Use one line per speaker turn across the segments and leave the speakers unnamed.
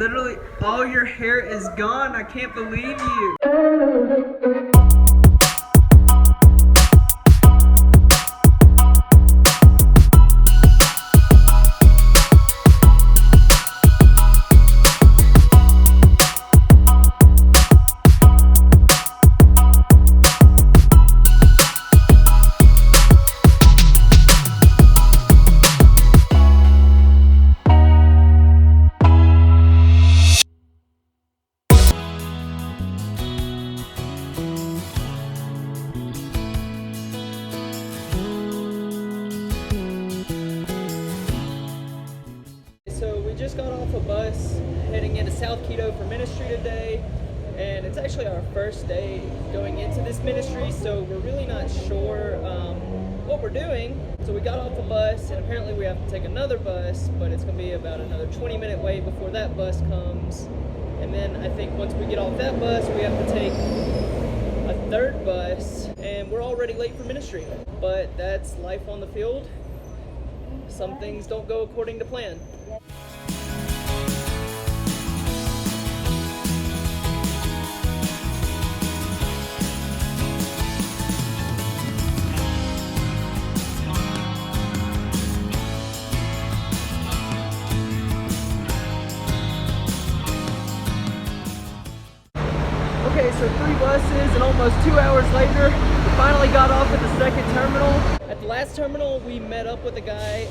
literally all your hair is gone. I can't believe you. So we just got off a bus heading into South Quito for ministry today, and it's actually our first day going into this ministry, so we're really not sure what we're doing. So we got off the bus, and apparently we have to take another bus, but it's going to be about another 20-minute wait before that bus comes. And then I think once we get off that bus, we have to take a third bus, and we're already late for ministry. But that's life on the field. Some things don't go according to plan. Okay, so 3 buses and almost 2 hours later, we finally got off at the second terminal. At the last terminal, we met up with a guy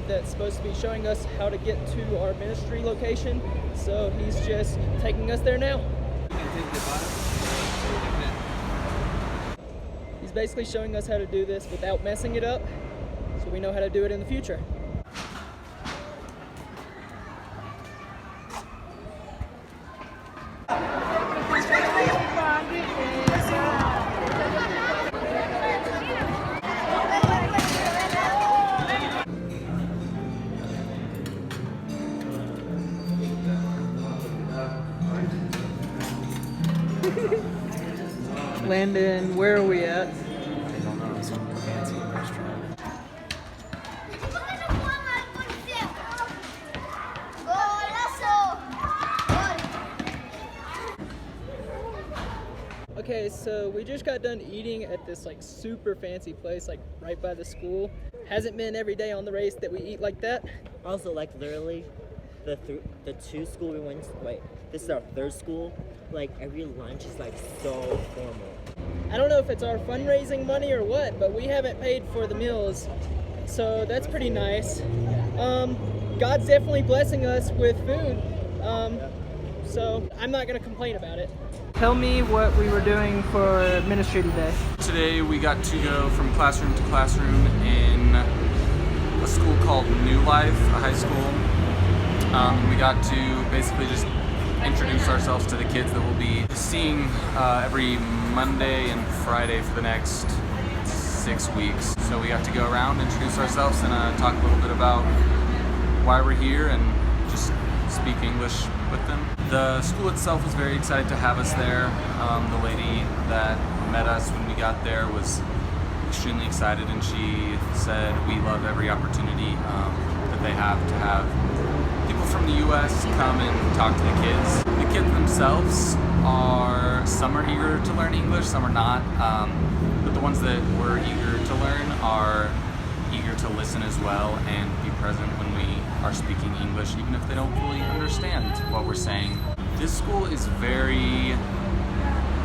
that's supposed to be showing us how to get to our ministry location. So he's just taking us there now. He's basically showing us how to do this without messing it up, so we know how to do it in the future. Landon, where are we at?
I don't know, some fancy restaurant.
Okay, so we just got done eating at this like super fancy place, like right by the school. Hasn't been every day on the race that we eat like that.
Also, like literally, the 2 school we went to, wait, this is our 3rd school. Like every lunch is like so formal.
I don't know if it's our fundraising money or what, but we haven't paid for the meals, so that's pretty nice. God's definitely blessing us with food, so I'm not gonna complain about it. Tell me what we were doing for ministry today.
Today we got to go from classroom to classroom in a school called New Life, a high school. We got to basically just introduce ourselves to the kids that we'll be seeing every Monday and Friday for the next 6 weeks. So we got to go around, introduce ourselves, and talk a little bit about why we're here and just speak English with them. The school itself was very excited to have us there. The lady that met us when we got there was extremely excited, and she said we love every opportunity that they have to have people from the U.S. come and talk to the kids. The kids themselves some are eager to learn English, some are not, but the ones that were eager to learn are eager to listen as well and be present when we are speaking English, even if they don't fully understand what we're saying. This school is very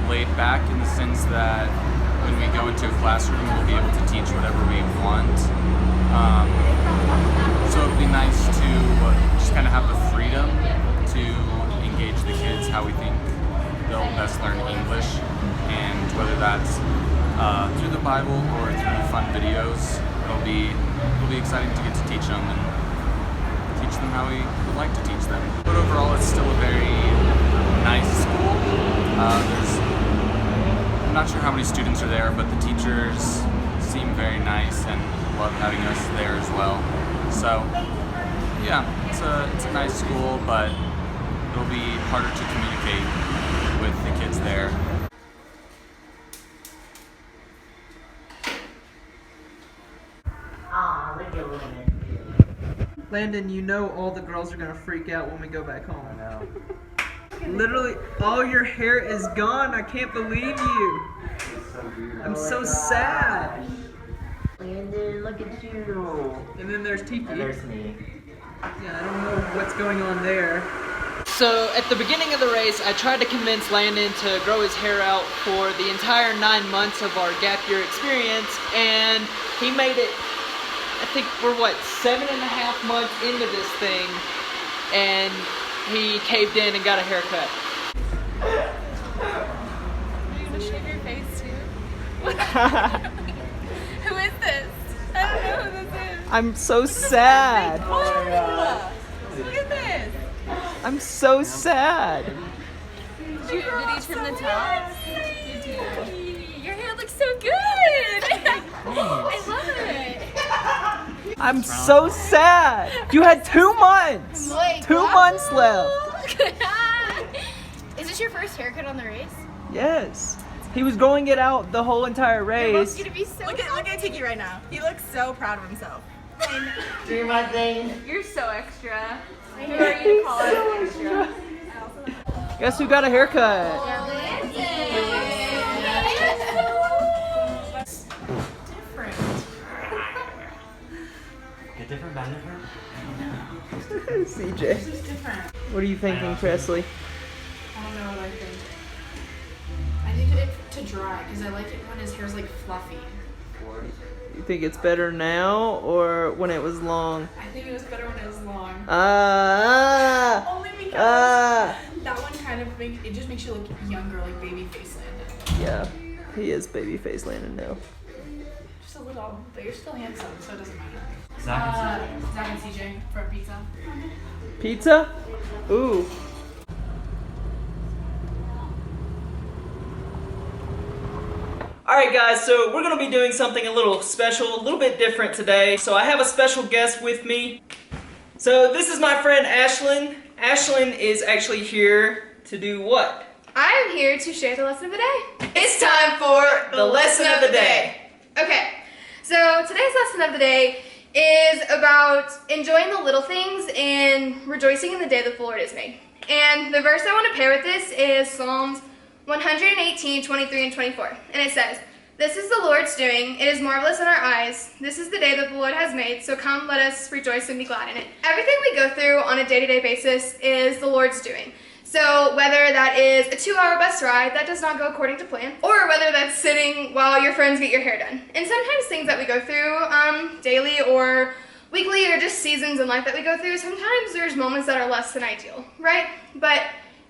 laid back in the sense that when we go into a classroom, we'll be able to teach whatever we want. So it'll be nice to just kind of have the freedom to engage the kids how we think they'll best learn English, and whether that's through the Bible or through fun videos, it'll be exciting to get to teach them and teach them how we would like to teach them. But overall, it's still a very nice school. I'm not sure how many students are there, but the teachers seem very nice and love having us there as well. So yeah, it's a nice school, but it'll be harder to communicate with the kids there.
Ah, look at women.
Landon, you know all the girls are gonna freak out when we go back home.
I know.
Literally, all your hair is gone. I can't believe you. I'm so sad.
Landon, look at you.
And then there's Tiki.
And there's me.
Yeah, I don't know what's going on there. So at the beginning of the race, I tried to convince Landon to grow his hair out for the entire 9 months of our gap year experience, and he made it. I think we're 7.5 months into this thing, and he caved in and got a haircut.
Are you gonna shave your face too? Who is this? I don't know who this is.
I'm so sad.
Oh, look at this.
I'm so sad.
Did he trim the top? You do. Your hair looks so good. I love it.
I'm so sad. You had 2 months.
Wait,
2
what?
months left.
Is this your first haircut on the race?
Yes. He was growing it out the whole entire
You're both
race.
gonna be so
Look at Tiki right now. He looks so proud of himself.
Do my thing.
You're so extra. Who are you to call it extra?
Guess who got a haircut?
Get different, bad different?
CJ.
This is different.
What are you thinking, Presley?
I don't know what I think. I need it to dry because I like it when his hair's like fluffy.
You think it's better now or when it was long?
I think it was better when it was long. Only because that one kind of it just makes you look younger, like baby face Landon.
Yeah, he is babyface Landon now.
Just a little, but you're still handsome, so it doesn't matter.
Zach
Zach and CJ for pizza.
Pizza? Ooh. Alright guys, so we're going to be doing something a little special, a little bit different today. So I have a special guest with me. So this is my friend Ashlyn. Ashlyn is actually here to do what?
I'm here to share the lesson of the day.
It's time for the lesson of the day.
Okay, so today's lesson of the day is about enjoying the little things and rejoicing in the day that the Lord has made. And the verse I want to pair with this is Psalms 118, 23, and 24. And it says, "This is the Lord's doing. It is marvelous in our eyes. This is the day that the Lord has made. So come, let us rejoice and be glad in it." Everything we go through on a day-to-day basis is the Lord's doing. So whether that is a 2-hour bus ride that does not go according to plan, or whether that's sitting while your friends get your hair done. And sometimes things that we go through daily or weekly or just seasons in life that we go through, sometimes there's moments that are less than ideal, right? But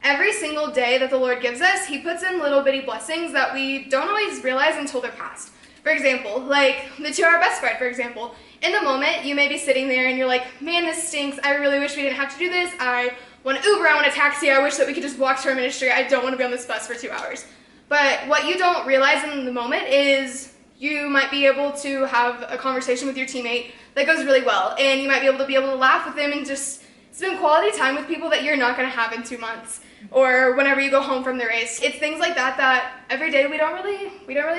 every single day that the Lord gives us, He puts in little bitty blessings that we don't always realize until they're past. For example, like the 2-hour bus ride, for example. In the moment, you may be sitting there and you're like, man, this stinks. I really wish we didn't have to do this. I want an Uber, I want a taxi. I wish that we could just walk to our ministry. I don't want to be on this bus for 2 hours. But what you don't realize in the moment is you might be able to have a conversation with your teammate that goes really well. And you might be able to laugh with them and just spend quality time with people that you're not going to have in 2 months. Or whenever you go home from the race. It's things like that that every day we don't really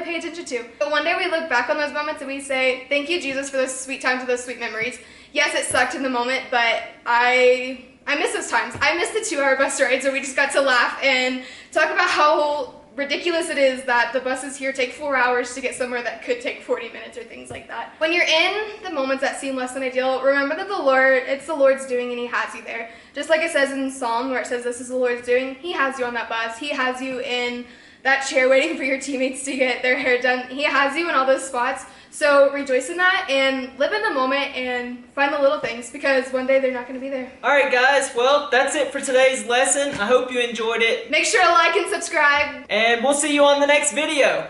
pay attention to. But one day we look back on those moments and we say, thank you, Jesus, for those sweet times and those sweet memories. Yes, it sucked in the moment, but I miss those times. I miss the 2-hour bus rides where we just got to laugh and talk about how ridiculous it is that the buses here take 4 hours to get somewhere that could take 40 minutes or things like that. When you're in the moments that seem less than ideal, remember that it's the Lord's doing and He has you there. Just like it says in Psalm where it says this is the Lord's doing, He has you on that bus. He has you in that chair waiting for your teammates to get their hair done. He has you in all those spots. So rejoice in that and live in the moment and find the little things because one day they're not going to be there.
Alright guys, well that's it for today's lesson. I hope you enjoyed it.
Make sure to like and subscribe.
And we'll see you on the next video.